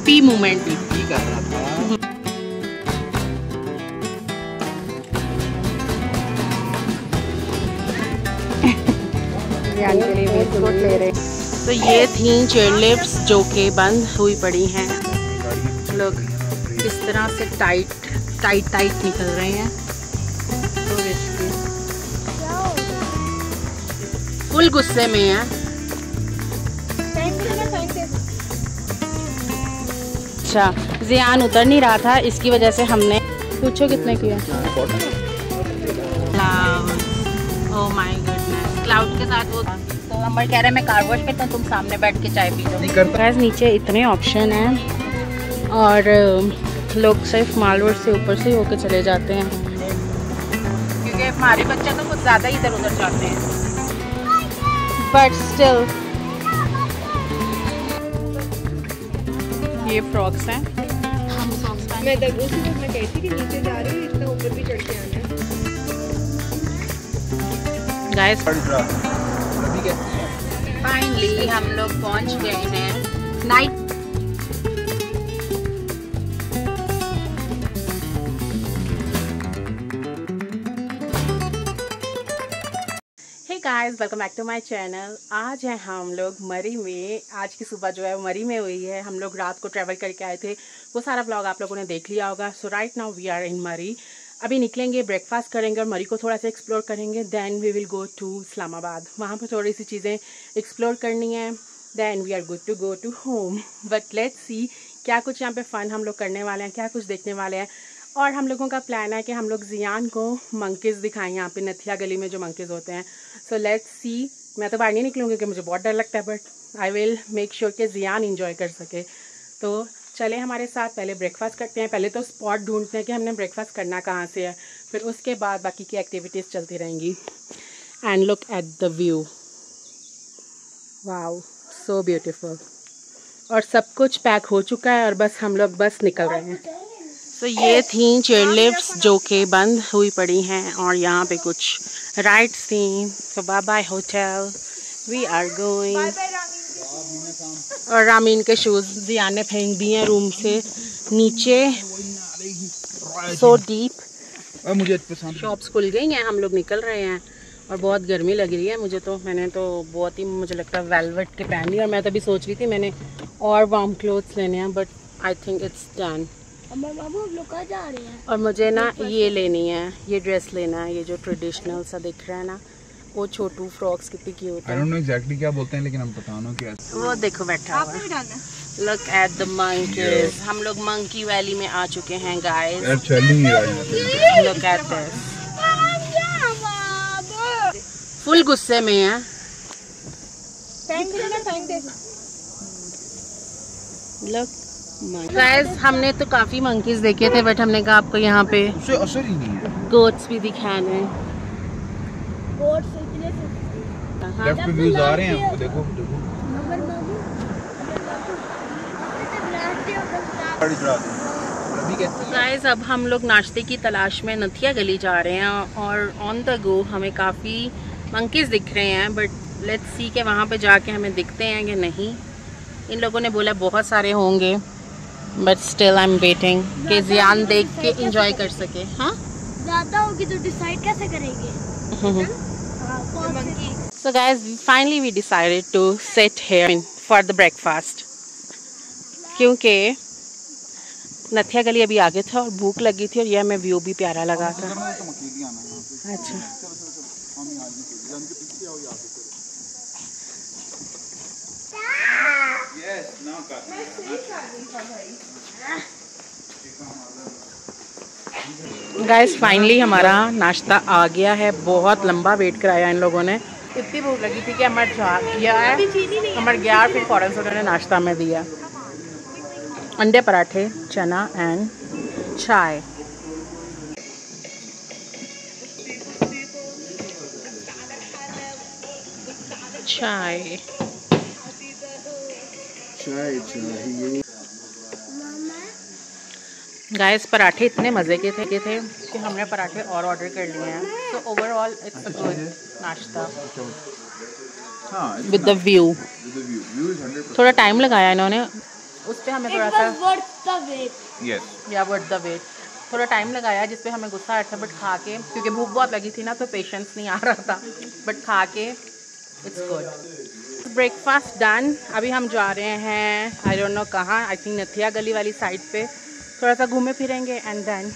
P movement कर रहा था। तो ये थी चेयरलिफ्ट्स जो कि बंद हुई पड़ी हैं। लोग किस तरह से टाइट निकल रहे हैं। फुल गुस्से में है। अच्छा, जियान उतर नहीं रहा था, इसकी वजह से हमने पूछो कितने की है। ओह माय गॉडनेस, क्लाउड के साथ वो तो अमर कह रहे मैं कार वॉश करता हूँ, तुम सामने बैठ के चाय पी लो। गाइस नीचे इतने ऑप्शन हैं और लोग सिर्फ माल रोड से ऊपर से होकर चले जाते हैं क्योंकि हमारे बच्चे तो कुछ ज़्यादा इधर उधर जाते हैं। बट स्टिल ये फ्रॉक्स हैं। हम फ्रॉक्स मैं कही थी कि नीचे जा रही हूँ, इतना ऊपर भी चढ़ के आना है। गाइस फाइनली हम लोग पहुंच गए हैं night. Hey guys, welcome back to my channel. आज है हम लोग मरी में। आज की सुबह जो है मरी में हुई है। हम लोग रात को ट्रैवल करके आए थे, वो सारा व्लॉग आप लोगों ने देख लिया होगा। So right now we are in Murree. अभी निकलेंगे, ब्रेकफास्ट करेंगे और मरी को थोड़ा सा एक्सप्लोर करेंगे। Then we will go to Islamabad, वहाँ पर थोड़ी सी चीज़ें एक्सप्लोर करनी है। Then we are good to go to home. But let's see क्या कुछ यहाँ पे फ़न हम लोग करने वाले हैं, क्या कुछ देखने वाले हैं। और हम लोगों का प्लान है कि हम लोग जियान को मंकीज़ दिखाएं, यहाँ पे नथिया गली में जो मंकीज़ होते हैं। So let's see. मैं तो बाहर नहीं निकलूँगी क्योंकि मुझे बहुत डर लगता है, but I will make sure कि जियान इंजॉय कर सके। तो चले हमारे साथ, पहले ब्रेकफास्ट करते हैं। पहले तो स्पॉट ढूंढते हैं कि हमने ब्रेकफास्ट करना कहाँ से है, फिर उसके बाद बाकी की एक्टिविटीज़ चलती रहेंगी। And look at the view, wow so beautiful. और सब कुछ पैक हो चुका है और बस हम लोग बस निकल रहे हैं। तो ये थी चेयरलिफ्ट्स जो कि बंद हुई पड़ी हैं और यहाँ पे कुछ राइड्स थी। तो bye bye hotel, we are going. और रामीन के शूज़ जियान ने फेंक दिए हैं रूम से नीचे, सो डीप। मुझे पसंद। शॉप्स खुल गई हैं, हम लोग निकल रहे हैं और बहुत गर्मी लग रही है मुझे। तो मैंने तो बहुत ही, मुझे लगता है वेलवेट के पहन ली। और मैं तभी सोच रही थी मैंने और वार्म क्लोथ्स लेने हैं, but I think it's done. और मुझे ना ये लेनी है, ये ड्रेस लेना है, ये जो ट्रेडिशनल सा दिख रहा है ना, वो छोटू फ्रॉक्स कितनी क्यूट है। I don't know exactly क्या बोलते हैं, लेकिन हम पता नहीं क्या। वो देखो बैठा हुआ है। Look at the monkeys। हम लोग मंकी वैली में आ चुके हैं guys. Look at this। Full गुस्से में है। Look गाइस, हमने तो काफी मंकीज देखे थे, बट हमने कहा आपको यहाँ पे असर ही नहीं है। गोट्स भी दिखाने हैं। लेफ्ट पे व्यूज आ रहे हैं, देखो देखो। गाइस, अब हम लोग नाश्ते की तलाश में नथिया गली जा रहे हैं और ऑन द गो हमें काफ़ी मंकीज दिख रहे हैं, बट लेट्स सी के वहाँ पे जाके हमें दिखते हैं कि नहीं। इन लोगों ने बोला बहुत सारे होंगे, but still I am waiting कि जियान देख के एंजॉय कर सके। हाँ, ज़्यादा होगी तो डिसाइड कैसे करेंगे? So guys, finally we decided to sit here for the breakfast क्योंकि नथिया गली अभी आगे था और भूख लगी थी और यह हमें व्यू भी प्यारा लगा था। अच्छा, गाइस फाइनली हमारा नाश्ता आ गया है। बहुत लंबा वेट कराया इन लोगों ने, इतनी भूख लगी थी कि हमारे हमारे गया, फिर फौरन से उन्होंने नाश्ता में दिया अंडे पराठे, चना एंड चाय। चाय गाइस, पराठे इतने मज़े के थे कि हमने पराठे और ऑर्डर कर लिए हैं। So overall it's a good नाश्ता विद द व्यू। थोड़ा टाइम लगाया इन्होंने उस पर हमें थोड़ा सा या वर्थ द वेट थोड़ा टाइम लगाया, जिस पे हमें गुस्सा आया था, बट खा के, क्योंकि भूख बहुत लगी थी ना तो पेशेंस नहीं आ रहा था, बट खा के इट्स गुड। Breakfast done. अभी हम जा रहे हैं आई डोंट नो कहाँ, आई थिंक नथिया गली वाली साइड पे थोड़ा सा घूमे फिरेंगे एंड देन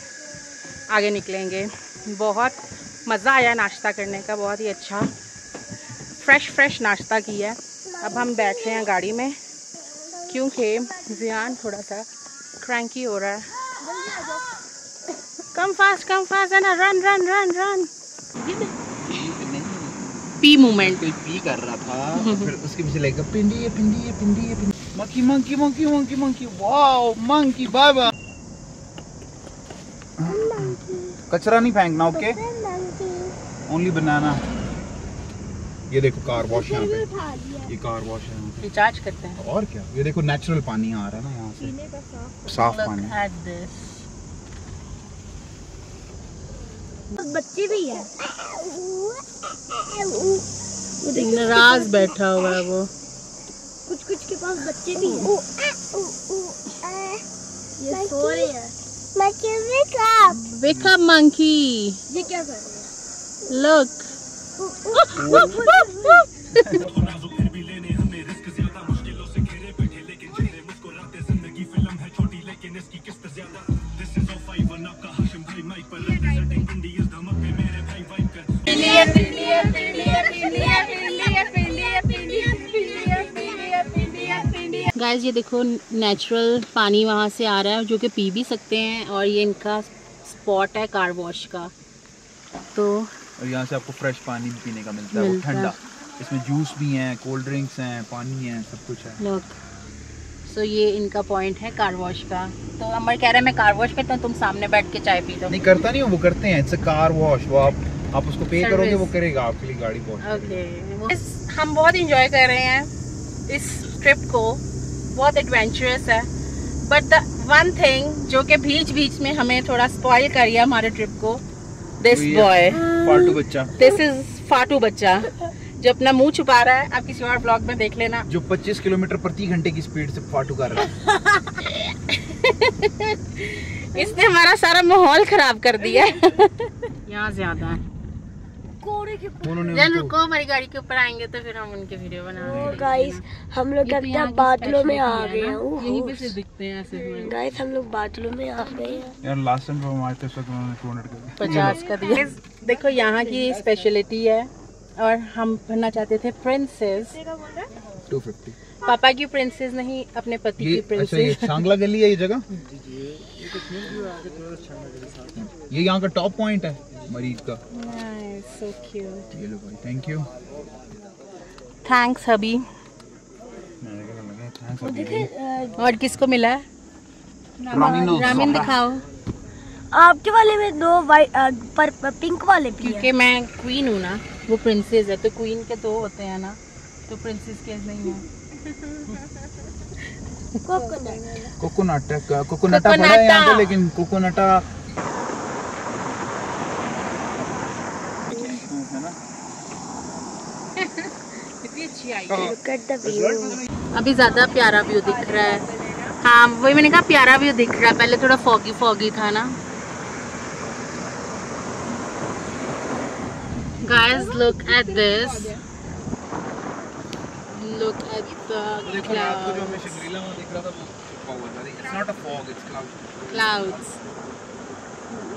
आगे निकलेंगे। बहुत मज़ा आया नाश्ता करने का, बहुत ही अच्छा फ्रेश नाश्ता किया। अब हम बैठ रहे हैं गाड़ी में क्योंकि ज़ियान थोड़ा सा क्रैंकी हो रहा है। कम फास्ट है ना, रन। पी मूवमेंट कोई पी कर रहा था फिर उसके पीछे लेकर Pindi monkey wow monkey bye bye. कचरा नहीं फेंकना, ओके? ओनली बनाना। ये देखो कार वॉश यहाँ पे, ये कार वॉश है यहाँ पे। रिचार्ज करते हैं और क्या, ये देखो नेचुरल पानी आ रहा है ना यहाँ से, साफ पानी। बच्चे भी है, नाराज बैठा हुआ है वो। कुछ के पास बच्चे भी हैं। ये सो रहे हैं। Wake up monkey. ये क्या कर रहे हैं? Look. गाइस ये देखो नेचुरल पानी वहाँ से आ रहा है जो कि पी भी सकते हैं, और ये इनका स्पॉट है कार वॉश का। तो और यहाँ से आपको फ्रेश पानी भी पीने का मिलता है, वो ठंडा। इसमें जूस भी हैं, कोल्ड ड्रिंक्स हैं, पानी है, सब कुछ है। लोग सो ये इनका पॉइंट है कार वॉश का। तो अमर कह रहा है मैं कार वॉश करता हूँ, तुम सामने बैठ के चाय पी लो। नहीं करता नहीं हूँ, वो करते हैं। इट्स अ कार वॉश, वो आप उसको पे करोगे, वो करेगा आपके लिए, गाड़ी वॉश ओके। हम बहुत इंजॉय कर रहे हैं इस ट्रिप को, बहुत एडवेंचरस है। बट द वन थिंग जो कि बीच में हमें थोड़ा स्पॉइल कर दिया हमारे ट्रिप को, दिस बॉय, फालतू बच्चा, दिस इज फाटू बच्चा जो अपना मुंह छुपा रहा है। आप किसी और ब्लॉग में देख लेना। जो 25 किलोमीटर प्रति घंटे की स्पीड से फाटू कर रहा है। इसने हमारा सारा माहौल खराब कर दिया। यहाँ ज्यादा जन रुको, हमारी गाड़ी के ऊपर आएंगे तो फिर हम उनके वीडियो बनाएंगे। गाइस हम लोग अब तक बादलों में आ गए हैं। यहीं पे से दिखते हैं ऐसे। गाइस हम लोग बादलों में आ गए हैं यार। लास्ट टाइम हम आए थे उस वक्त उन्होंने 50 का दिया। देखो यहाँ की स्पेशलिटी है, और हम बनना चाहते थे प्रिंसेस। 250 पापा की प्रिंसेस नहीं, अपने पति की प्रिंसेस। ये सांगला गली है ये जगह, ये यहाँ का टॉप पॉइंट है मरीज का। so cute. ये लो भाई, थैंक यू। थैंक्स हबी। और किसको मिला है? रामीन दिखाओ। आपके वाले में 2 पर पिंक वाले भी क्योंकि मैं क्वीन हूँ ना, वो प्रिंसेस है, तो क्वीन के 2 होते हैं ना, तो प्रिंसेस के नहीं है। कोकोनटा पड़ा है यहाँ पे, लेकिन कोकोनटा कितनी अच्छी आई है। अभी ज्यादा प्यारा व्यू दिख रहा है। हाँ वही मैंने कहा, प्यारा व्यू दिख रहा है। पहले थोड़ा फॉगी था ना। Guys, look at this. Look at the clouds.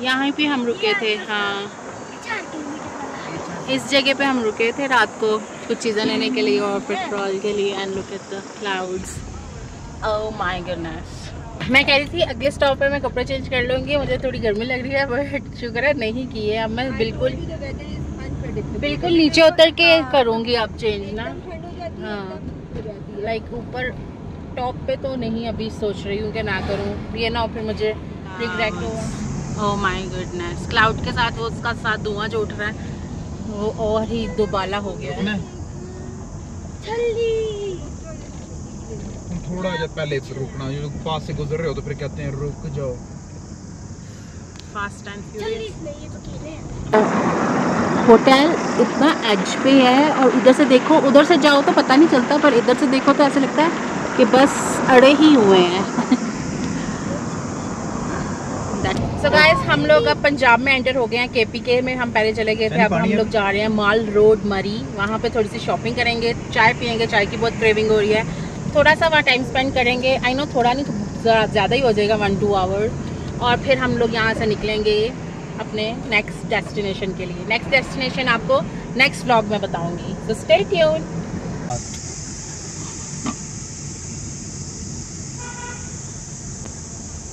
यहाँ पे हम रुके थे। हाँ इस जगह पे हम रुके थे रात को कुछ चीज़ें लेने के लिए और पेट्रोल के लिए। And look at the clouds, oh my goodness. मैं कह रही थी अगले स्टॉप पे मैं कपड़े चेंज कर लूँगी, मुझे थोड़ी गर्मी लग रही है, बट शुक्र है नहीं की है। अब मैं बिल्कुल नीचे उतर के करूँगी अब चेंज ना। हाँ लाइक ऊपर टॉप पे तो नहीं अभी सोच रही हूँ कि ना करूँ, ये ना फिर मुझे रिग्रेट हो। ओह माय गुडनेस, क्लाउड के साथ वो उसका साथ धुआं जो उठ रहा है वो और ही दोबाला हो गया है। थोड़ा जब पहले रुकना, जो पास से गुजर रहे हो तो फिर कहते हैं रुक जाओ। Fast and furious. होटल इतना एज पे है, और इधर से देखो, उधर से जाओ तो पता नहीं चलता, पर इधर से देखो तो ऐसा लगता है कि बस अड़े ही हुए हैं। So guys, हम लोग अब पंजाब में एंटर हो गए हैं। KPK में हम पहले चले गए थे, अब हम लोग जा रहे हैं माल रोड मरी। वहाँ पे थोड़ी सी शॉपिंग करेंगे, चाय पियेंगे, चाय की बहुत क्रेविंग हो रही है। थोड़ा सा वहाँ टाइम स्पेंड करेंगे। आई नो थोड़ा नहीं, ज़्यादा ही हो जाएगा, 1-2 आवर्स। और फिर हम लोग यहाँ से निकलेंगे अपने नेक्स्ट डेस्टिनेशन के लिए। नेक्स्ट डेस्टिनेशन आपको नेक्स्ट व्लॉग में बताऊँगी, सो स्टे ट्यून।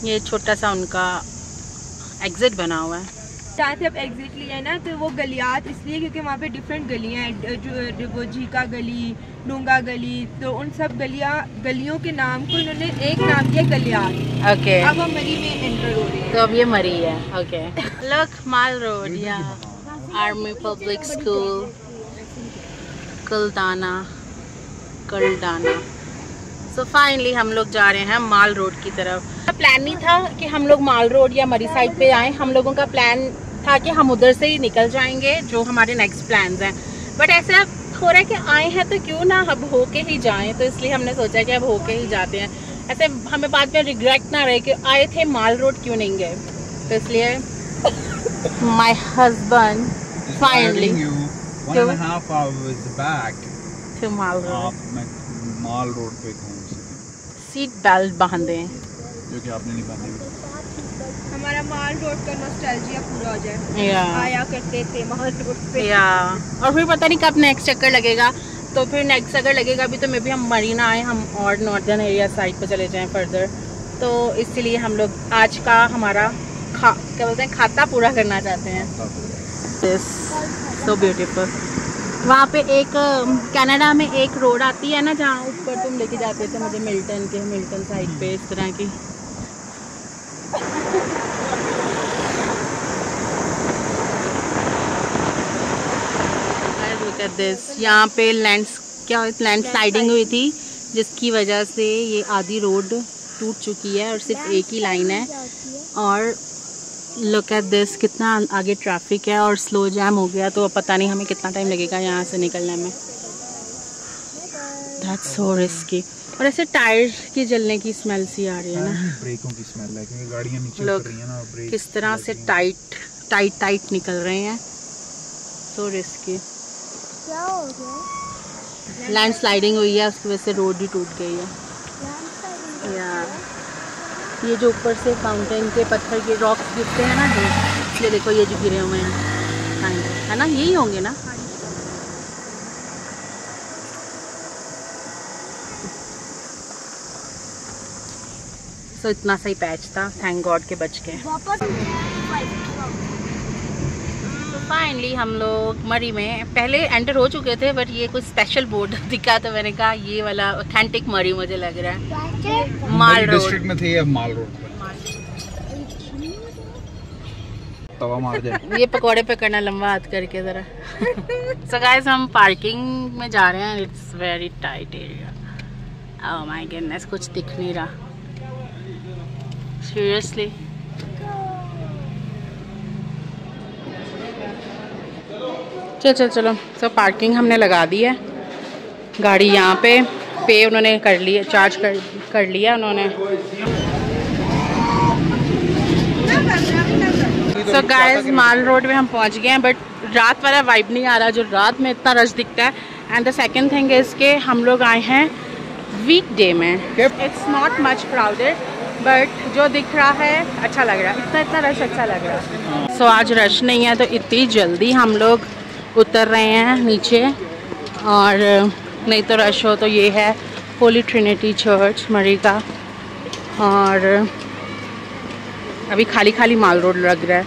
ये छोटा सा उनका एग्जिट बना हुआ है। जहाँ से अब एग्जिट लिया है ना, तो वो गलियात इसलिए क्योंकि वहाँ पे डिफरेंट गलियाँ हैं, जो वो झीका गली, डूंगा गली, तो उन सब गलियों के नाम को इन्होंने एक नाम दिया गलियात। ओके, अब हम मरी में एंटर हो रहे हैं। तो अब ये मरी है। ओके, लुक माल रोड या Army Public School Kuldana. So finally हम लोग जा रहे हैं माल रोड की तरफ। प्लान नहीं था कि हम लोग माल रोड या मरी साइड पे आए, हम लोगों का प्लान था कि हम उधर से ही निकल जाएंगे, जो हमारे नेक्स्ट प्लान्स हैं। बट ऐसा हो रहा है कि आए हैं तो क्यों ना अब होके ही जाएं, तो इसलिए हमने सोचा कि अब होके ही जाते हैं। ऐसे हमें बाद में रिग्रेट ना रहे कि आए थे माल रोड क्यों नहीं गए, तो इसलिए my husband finally to mall road पे सीट बेल्ट बांधे, जो कि आपने नहीं बांधी। हमारा माल रोड का नॉस्टैल्जिया पूरा हो जाए। या आया करते थे माल रोड पे। या और फिर पता नहीं कब नेक्स्ट चक्कर लगेगा, तो फिर नेक्स्ट अगर लगेगा अभी तो मे भी हम मरीना आए, हम और नॉर्दर्न एरिया साइड पे चले जाएं फर्दर। तो इसलिए हम लोग आज का हमारा क्या बोलते हैं खाता पूरा करना चाहते हैं। This so beautiful. वहाँ पे एक कनाडा में एक रोड आती है ना, जहाँ ऊपर तुम लेके जाते थे मुझे मिल्टन साइड पे, इस तरह की। Look at this, यहाँ पे लैंड स्लाइडिंग हुई थी, जिसकी वजह से ये आधी रोड टूट चुकी है और सिर्फ एक ही लाइन है। और लुक एट दिस, कितना आगे ट्रैफिक है और स्लो जैम हो गया, तो पता नहीं हमें कितना टाइम लगेगा यहाँ से निकलने में। That's so risky. और ऐसे टायर की जलने की स्मेल सी आ रही है ना, ब्रेकों की स्मेल है, क्योंकि गाड़ियाँ नीचे लोग उतर रही हैं ना, ब्रेक किस तरह से टाइट निकल रहे हैं। So risky. क्या हो गया? लैंड स्लाइडिंग हुई है, उसकी वजह से रोड ही टूट गई है। या ये जो ऊपर से माउंटेन के पत्थर के रॉक्स गिरते हैं ना, जो ये देखो, ये जो गिरे हुए हैं है ना, यही होंगे ना। सो इतना सही पैच था, थैंक गॉड के बच गए। फाइनली हम लोग मरी में पहले एंटर हो चुके थे, बट ये कुछ स्पेशल बोर्ड दिखा तो मैंने कहा ये वाला ऑथेंटिक मरी मुझे लग रहा है। माल रोड डिस्ट्रिक्ट में थे, अब माल रोड पे तवा मार जाए। ये पकोड़े पे करना लंबा हाथ करके जरा। सो गाइस, हम पार्किंग में जा रहे हैं। It's very tight area. Oh my goodness, कुछ दिख नहीं रहा सीरियसली। चलो। सो पार्किंग हमने लगा दी है, गाड़ी यहाँ पे उन्होंने कर लिया, चार्ज कर लिया उन्होंने। सो गाइस, माल रोड में हम पहुँच गए हैं, बट रात वाला वाइब नहीं आ रहा जो रात में इतना रश दिखता है। And the second thing is के हम लोग आए हैं वीकडे में। It's not much crowded, but जो दिख रहा है अच्छा लग रहा है, इतना रश अच्छा लग रहा है। सो आज रश नहीं है, तो इतनी जल्दी हम लोग उतर रहे हैं नीचे, और नहीं तो रश हो तो ये है होली ट्रिनिटी चर्च मरी का। और अभी खाली माल रोड लग रहा है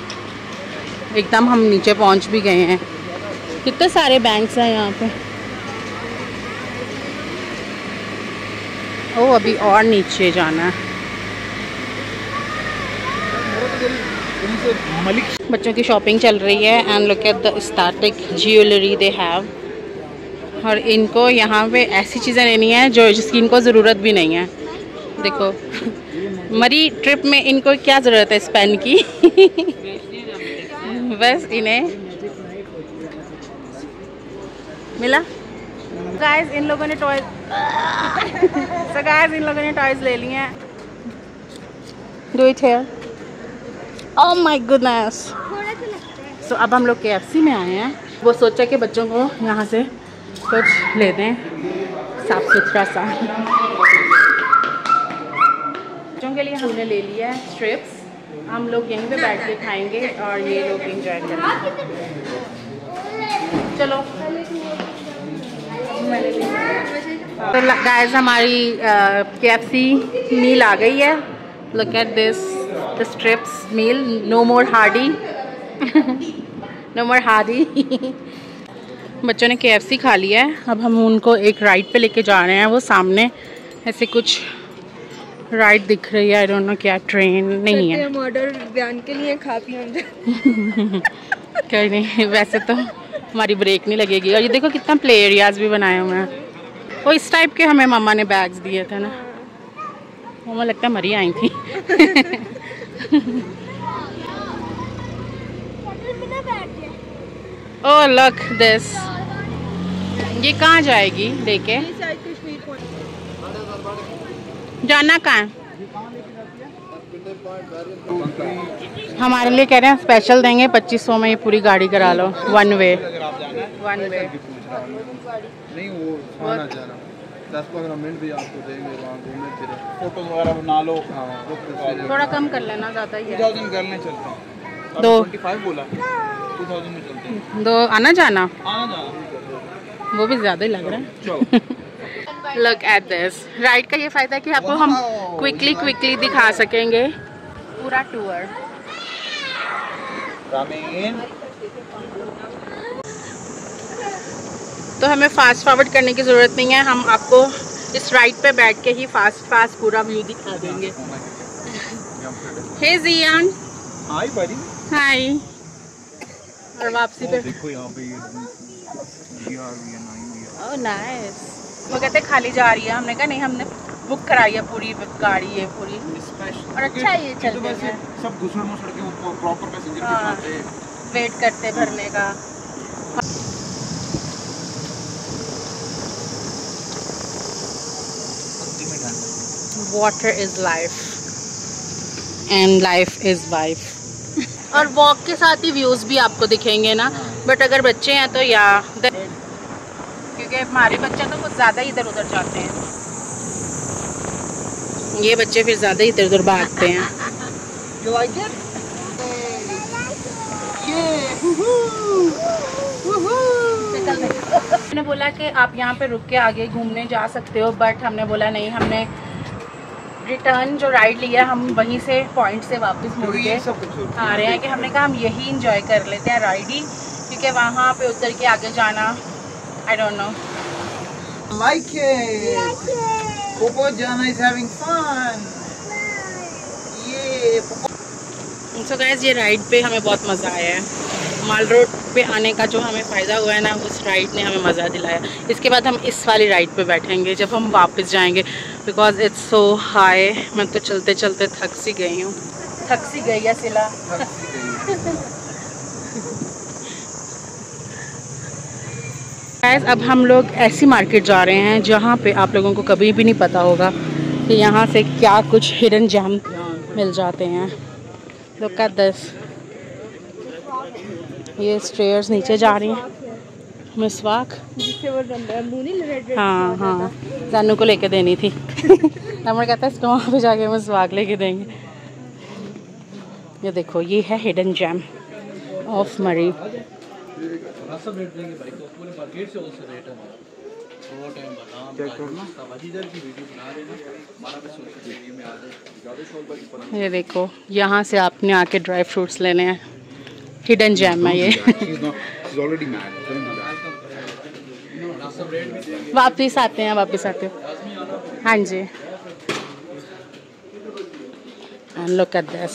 एकदम। हम नीचे पहुंच भी गए हैं। कितने सारे बैंक्स हैं यहाँ पे। ओ, अभी और नीचे जाना है। बच्चों की शॉपिंग चल रही है। And look at the static jewellery they have. और इनको यहाँ पे ऐसी चीज़ें लेनी है जिसकी इनको ज़रूरत भी नहीं है। देखो, मरी ट्रिप में इनको क्या ज़रूरत है इस पेन की। बस इन्हें मिला। गाइस इन लोगों ने टॉयज ले लिए हैं। Do it here. Oh my goodness. So अब हम लोग KFC में आए हैं। वो सोचा कि बच्चों को यहाँ से कुछ ले दें साफ सुथरा सा। बच्चों के लिए हमने ले लिया है स्ट्रिप्स। हम लोग यहीं पे बैठ के खाएंगे और ये लोग एंजॉय करेंगे। चलो तो गाइस हमारी KFC मील आ गई है। Look at this the strips meal. No more Hardee's no more Hardee's. बच्चों ने KFC खा लिया है। अब हम उनको एक राइड पे लेके जा रहे हैं। वो सामने ऐसे कुछ राइड दिख रही है। आई डोंट नो क्या, ट्रेन नहीं है। हम ऑर्डर बयान के लिए खा पी हम कहीं नहीं, वैसे तो हमारी ब्रेक नहीं लगेगी। और ये देखो कितना प्ले एरियाज भी बनाए हुए हैं। वो इस टाइप के हमें मम्मा ने बैग्स दिए थे ना। मम्मा लगता है मरी आई थी। Oh look this. ये कहाँ जाएगी लेके? जाना कहाँ है? हमारे लिए कह रहे हैं स्पेशल देंगे 2500 में ये पूरी गाड़ी करा लो। वन वे नहीं वो 10-15 मिनट भी आपको देंगे, वहाँ घूमने फिरे, फोटोज वगैरह बना लो। थोड़ा कम कर लेना, ज़्यादा ही है। 2000 करने चलते हैं। 25 बोला 2000 में चलते हैं। दो आना जाना जाना वो भी ज़्यादा ही लग रहा है। Look at this. राइड का ये फ़ायदा है कि आपको हम क्विकली दिखा सकेंगे पूरा टूर। तो हमें फास्ट फॉरवर्ड करने की ज़रूरत नहीं है। हम आपको इस राइड पे बैठ के ही फास्ट पूरा व्यू दिखा देंगे। हे जियान। हाय buddy। हाय। और वापसी पे देखो यहाँ पे ये ओह नाइस। वो कहते खाली जा रही है। हमने कहा नहीं, हमने बुक कराई है पूरी गाड़ी है पूरी। और अच्छा है ये चलते हैं सब घुसड़ मुसड़ के प्रॉपर पैसेंजर के हाँ, वेट करते भरने का। Water is life and life is life। और वॉक के साथ ही व्यूज़ भी आपको दिखेंगे ना। बट अगर बच्चे हैं तो क्योंकि हमारे बच्चे तो कुछ ज़्यादा इधर उधर जाते हैं। ये बच्चे फिर ज़्यादा इधर उधर भागते हैं। मैंने बोला कि आप यहाँ पे रुक के आगे घूमने जा सकते हो, बट हमने बोला नहीं, हमने रिटर्न जो राइड लिया हम वहीं से पॉइंट से वापस मुड़ के आ रहे हैं कि हमने कहा हम यही इंजॉय कर लेते हैं राइड ही, क्योंकि वहाँ पे उतर के आगे जाना I don't know. Popo Jana is having fun। So guys ये राइड पे हमें बहुत मज़ा आया है। माल रोड पे आने का जो हमें फ़ायदा हुआ है ना, उस राइड ने हमें मज़ा दिलाया। इसके बाद हम इस वाली राइड पे बैठेंगे जब हम वापस जाएंगे, बिकॉज इट्स सो हाई। मैं तो चलते चलते थक सी गई हूँ। थक सी गई है सिला। गाइस अब हम लोग ऐसी मार्केट जा रहे हैं जहाँ पे आप लोगों को कभी भी नहीं पता होगा कि यहाँ से क्या कुछ हिडन जेम मिल जाते हैं। Look at this. ये स्टेयर्स नीचे जा रही हैं। मिसवाक हाँ हाँ जानू को लेके देनी थी। नंबर कहता है इसको वहाँ पे जाके मिसवाक लेके देंगे। ये देखो ये है हिडन जेम ऑफ मरी। ये देखो यहाँ से आपने आके ड्राई फ्रूट्स लेने हैं। हिडन जेम है ये। वापिस आते हैं हाँ जी। Look at this.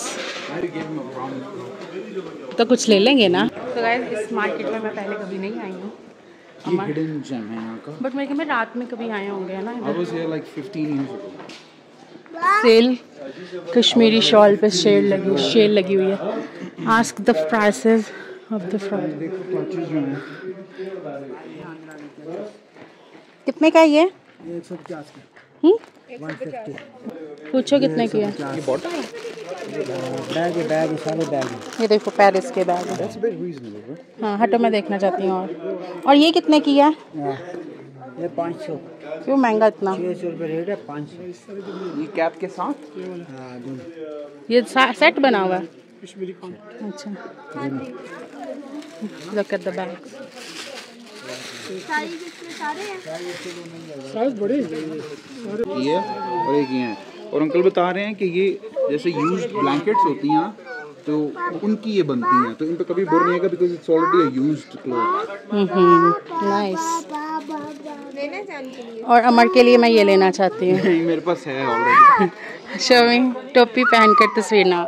तो कुछ ले लेंगे ना। तो गाइस इस मार्केट में मैं पहले कभी नहीं आई हूँ। हिडन जेम है यहाँ का। बट मेरे ख्याल में रात में कभी आए होंगे ना। I was here like 15 years ago। Sale Kashmiri shawl पे शेल लगी हुई है। Ask the prices of the frock. कितने का है ये? 150 का। 150। पूछो कितने की है? ये बॉटल बैग सारे बैग। ये देखो पेरिस के बैग है। हाँ हटो, मैं देखना चाहती हूँ। और ये कितने की है? ये 500। क्यों महंगा इतना? 600 रुपये रेट है, 500। ये कैप के साथ हाँ दोनों। ये सेट बना हुआ है? अच्छा। Look at the bags. Size बड़े ये और एक ये है। और अंकल बता रहे हैं कि ये जैसे यूज्ड ब्लैंकेट्स होती हैं तो उनकी ये बनती हैं, तो इन पे कभी बुर नहीं आएगा because it's already a used cloth. Nice. लेना चाहने के लिए। और अमर के लिए मैं ये लेना चाहती हूँ। नहीं मेरे पास है ऑलरेडी। शमी टोपी पहनकर तस्वीर ना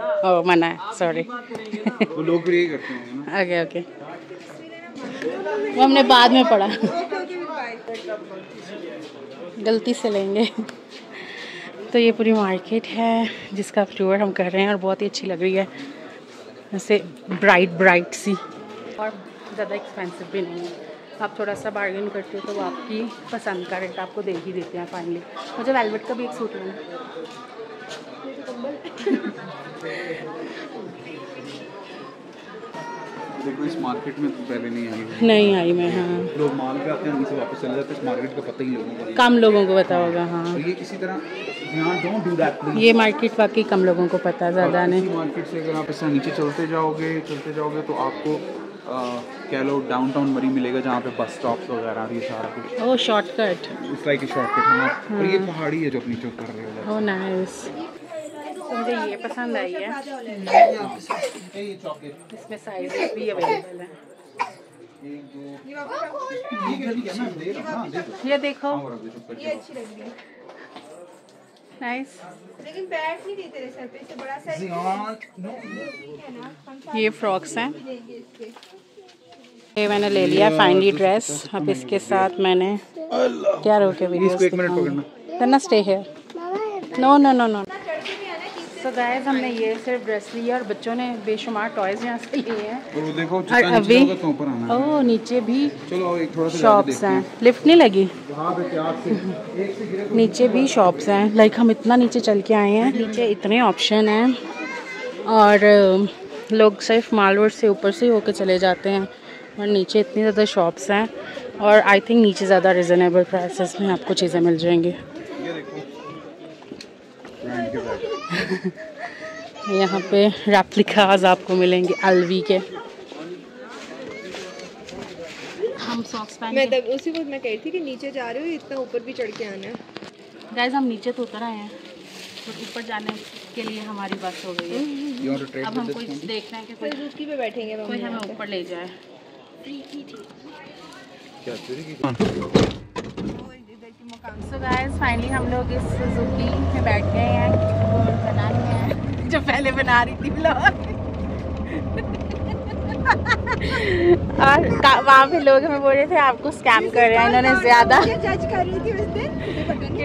मना है, सॉरी। वो लोग भी यही करते हैं ना। ओके ओके, वो हमने बाद में पढ़ा, गलती से लेंगे। तो ये पूरी मार्केट है जिसका टूर हम कर रहे हैं और बहुत ही अच्छी लग रही है, ऐसे ब्राइट सी और ज़्यादा एक्सपेंसिव भी नहीं है। आप थोड़ा सा बार्गेन करते हो तो वो आपकी पसंद का रेट आपको दे ही देते हैं फाइनली। मुझे वेलवेट का भी एक सूट लेना। देखो इस मार्केट में तो पहले नहीं आई। नहीं आई मैं। हाँ लोग माल पे आते हैं वहीं से वापस चले जाते हैं। इस मार्केट का पता ही लोगों को नहीं। कम लोगों को पता होगा। हाँ और ये इसी तरह यहाँ डोंट डू दैट प्लीज। ये मार्केट वाकई कम लोगों को पता है, ज़्यादा नहीं। इसी मार्केट से अगर आप इस तरह नीचे चलते जाओगे तो आपको कह लो डाउनटाउन मरी मिलेगा जहाँ पे बस स्टॉप्स वगैरह ये सारा कुछ। Oh shortcut. It's like a shortcut. हाँ और ये पहाड़ी है जो आप नीचे उतर रहे हो। Oh nice. मुझे ये पसंद आई है, इसमें साइज भी अवेलेबल है। ये देखो, ये अच्छी लग रही है नाइस। लेकिन बैठ नहीं देते तेरे सर पे, इससे बड़ा साइज ये फ्रॉक्स हैं। ये मैंने ले लिया फाइनली ड्रेस। अब इसके साथ मैंने क्या रोके वीडियोस दिखाऊंगी। Stay here. No no no no. So guys हमने ये सिर्फ ड्रेस लिया और बच्चों ने बेशुमार टॉयज यहाँ से लिए हैं। और देखो और अभी तो ऊपर आना है। ओह नीचे भी चलो एक थोड़ा सा शॉप्स हैं। लिफ्ट नहीं लगी? नीचे भी शॉप्स हैं। लाइक हम इतना नीचे चल के आए हैं, नीचे इतने ऑप्शन हैं और लोग सिर्फ माल रोड से ऊपर से होकर चले जाते हैं और नीचे इतनी ज़्यादा शॉप्स हैं और आई थिंक नीचे ज़्यादा रिजनेबल प्राइसेस में आपको चीज़ें मिल जाएंगी। यहाँ पे रेप्लिकास आपको मिलेंगे एलवी के। हम सॉक्स पहन मैं तब उसी वक्त मैं कह रही थी कि नीचे जा रहे हो, इतना ऊपर भी चढ़ के आना है। गाइस हम नीचे तो उतर आए हैं तो ऊपर जाने के लिए हमारी बस हो गई है। अब हम कोई देख रहे हैं कि कोई उसकी पे बैठेंगे कोई हमें ऊपर ले जाए। सो गाइस फाइनली हम लोग इस सुजुकी में बैठ गए हैं और बनाने में हैं जो पहले बना रही थी ब्लॉग। और वहाँ पे लोग हमें बोल रहे थे आपको स्कैम कर रहे हैं इन्होंने ज़्यादा, जज कर रही थी उस दिन कि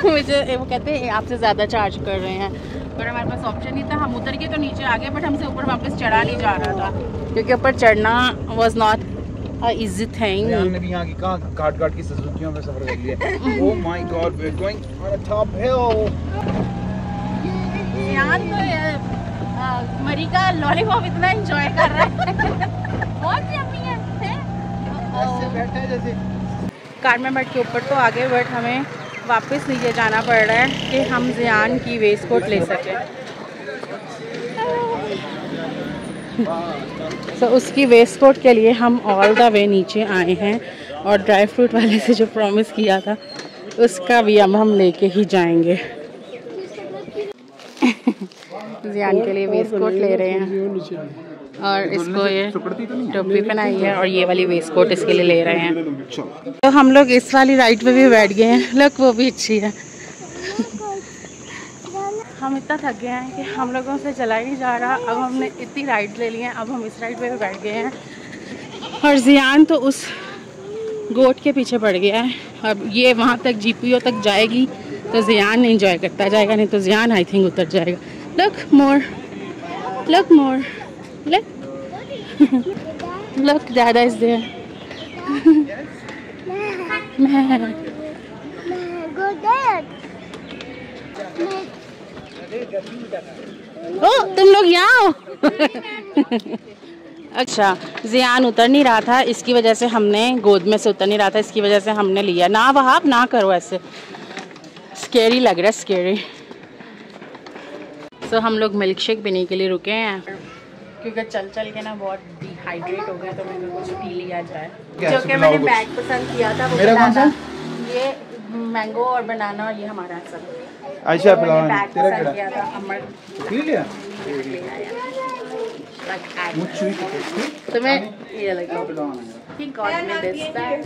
मुझे वो कहते हैं आपसे ज़्यादा चार्ज कर रहे हैं। पर हमारे पास ऑप्शन नहीं था, हम उतर के तो नीचे आ गए बट हमसे ऊपर वापस चढ़ा नहीं जा रहा था क्योंकि ऊपर चढ़ना वॉज नॉट इजी थिंग। हमने भी यहाँ की कहाँ काट की सुजुकियों में सफर कर लिया। Oh my god we are going on a top hill. यहाँ तो मरी का लॉलीपॉप इतना एंजॉय कर रहा है। बहुत यम्मी है। ऐसे बैठे जैसे कार में बैठ के ऊपर तो आ गए बट हमें वापस नीचे जाना पड़ रहा है कि हम ज़ियान की वेस्ट कोट ले सकें। तो उसकी वेस्ट कोट के लिए हम ऑल द वे नीचे आए हैं और ड्राई फ्रूट वाले से जो प्रॉमिस किया था उसका भी अब हम लेके ही जाएंगे। ज़ियान के लिए वेस्ट कोट ले रहे हैं और इसको ये टोपी पहनाई है और ये वाली वेस्ट कोट इसके लिए ले रहे हैं। तो हम लोग इस वाली राइड पे भी बैठ गए हैं। लुक वो भी अच्छी है। हम इतना थक गए हैं कि हम लोगों से चला ही नहीं जा रहा। अब हमने इतनी राइड ले ली हैं, अब हम इस राइड पे भी बैठ गए हैं और ज़ियान तो उस गोट के पीछे पड़ गया है। अब ये वहाँ तक जीपीओ तक जाएगी तो ज़ियान एंजॉय करता जाएगा, नहीं तो ज़ियान आई थिंक उतर जाएगा। Look more look look dada is there। ओ तुम लोग यहाँ हो। अच्छा, जियान उतर नहीं रहा था, इसकी वजह से हमने गोद में से उतर नहीं रहा था, इसकी वजह से हमने लिया। ना वहाब ना करो ऐसे, स्केरी लग रहा है, स्केरी। तो हम लोग मिल्क शेक पीने के लिए रुके हैं क्योंकि चल चल के ना बहुत डिहाइड्रेट हो गया, तो मैंने कुछ पी लिया जाए। जो कि मैंने बैग पसंद किया था वो बनाना, ये मैंगो और बनाना, और ये हमारा सब। अच्छा तो मैंने बैग पसंद किया था, अमर पी लिया। तो मैं ये लगा He got me this bag.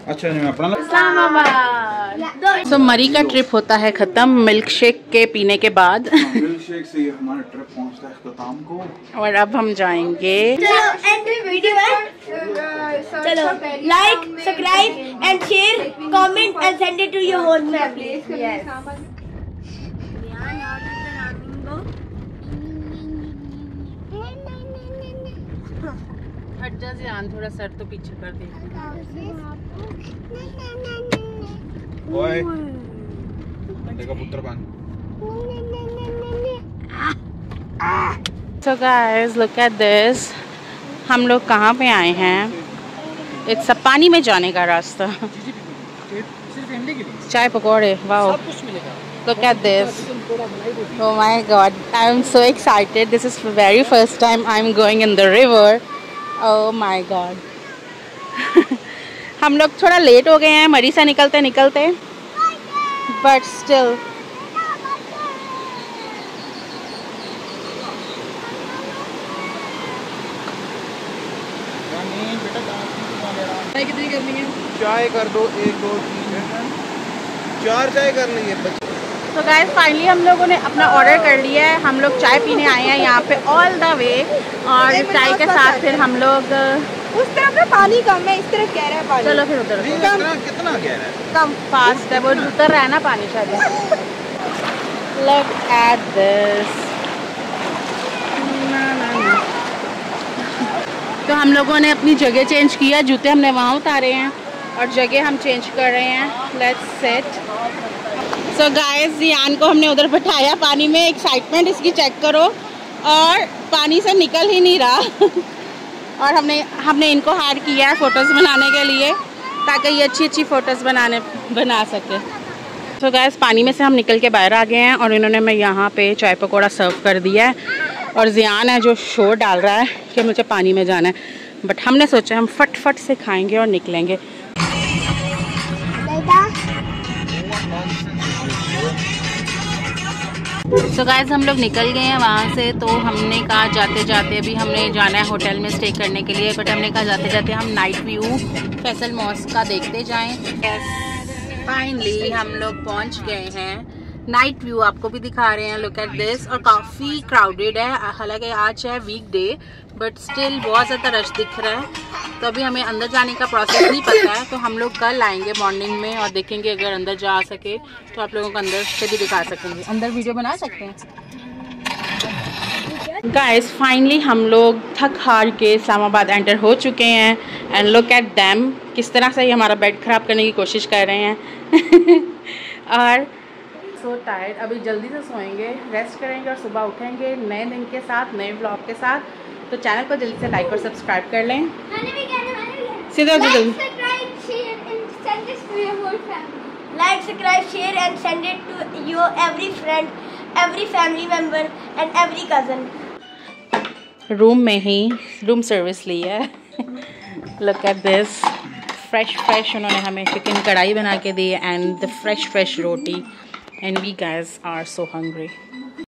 अच्छा मैं अपना इस्लामाबाद। तो मरी का ट्रिप होता है खत्म मिल्क शेक के पीने के बाद। मिल्क शेक से हमारा ट्रिप पहुंचता है इख्तिताम को, और अब हम जाएंगे। चलो एंड वीडियो है। चलो like, subscribe and share, comment and send it to your whole family. हट जा ज़ियान, थोड़ा सर तो पीछे कर दे। ओए देखो पुत्र बन। So guys, look at this. हम लोग कहाँ पे आए हैं? इट्स पानी में जाने का रास्ता। चाय पकौड़े, wow. Look at this. Oh my God, I am so excited. This is the very first time I am going in the river. Oh my God. हम लोग थोड़ा लेट हो गए हैं मरी से निकलते निकलते, but still. कितनी करनी है? चाय कर दो, 1 2 3 4 चाय करनी है। तो गाइस फाइनली हम लोगों ने अपना ऑर्डर कर लिया है। हम लोग चाय पीने आए हैं यहाँ पे ऑल द वे, और चाय के साथ फिर हम लोग उस तरफ में पानी कम है, इस तरफ गहरा है पानी। चलो फिर उधर कितना गहरा है? कम फास्ट है, वो उतर रहा है ना पानी शायद। Look at this. तो हम लोगों ने अपनी जगह चेंज किया, जूते हमने वहाँ उतारे हैं और जगह हम चेंज कर रहे हैं। Let's set. सो गाइस, जियान को हमने उधर बैठाया पानी में, एक्साइटमेंट इसकी चेक करो, और पानी से निकल ही नहीं रहा। और हमने इनको हायर किया है फ़ोटोज़ बनाने के लिए, ताकि ये अच्छी अच्छी फ़ोटोज़ बना सके। तो गाइस, पानी में से हम निकल के बाहर आ गए हैं, और इन्होंने मैं यहाँ पे चाय पकौड़ा सर्व कर दिया है। और जियान है जो शोर डाल रहा है कि मुझे पानी में जाना है, बट हमने सोचा हम फट से खाएंगे और निकलेंगे। तो गाइस, हम लोग निकल गए हैं वहाँ से। तो हमने कहा जाते जाते अभी हमने जाना है होटल में स्टे करने के लिए, बट हमने कहा जाते जाते हम नाइट व्यू फैसल मॉस्क का देखते जाएं। फाइनली हम लोग पहुँच गए हैं। नाइट व्यू आपको भी दिखा रहे हैं, लुक एट दिस। और काफ़ी क्राउडेड है, हालांकि आज है वीकडे, बट स्टिल बहुत ज़्यादा रश दिख रहा है। तो अभी हमें अंदर जाने का प्रोसेस नहीं पता है, तो हम लोग कल आएंगे मॉर्निंग में और देखेंगे, अगर अंदर जा सके तो आप लोगों को अंदर से भी दिखा सकेंगे, अंदर वीडियो बना सकते हैं। गाइस, फाइनली हम लोग थक हार के इस्लामाबाद एंटर हो चुके हैं, एंड लुक एट दैम, किस तरह से ही हमारा बेड ख़राब करने की कोशिश कर रहे हैं। और सो टायर्ड, अभी जल्दी से सोएंगे, रेस्ट करेंगे और सुबह उठेंगे नए दिन के साथ, नए ब्लॉग के साथ। तो चैनल को जल्दी से लाइक और सब्सक्राइब कर लें। सीधा जल्दी Like, subscribe, share and send it to your every friend, every family member and every cousin. Room में ही रूम सर्विस ली है। लुक एट दिस, फ्रेश उन्होंने हमें चिकन कढ़ाई बना के दी, and the fresh roti, and we guys are so hungry.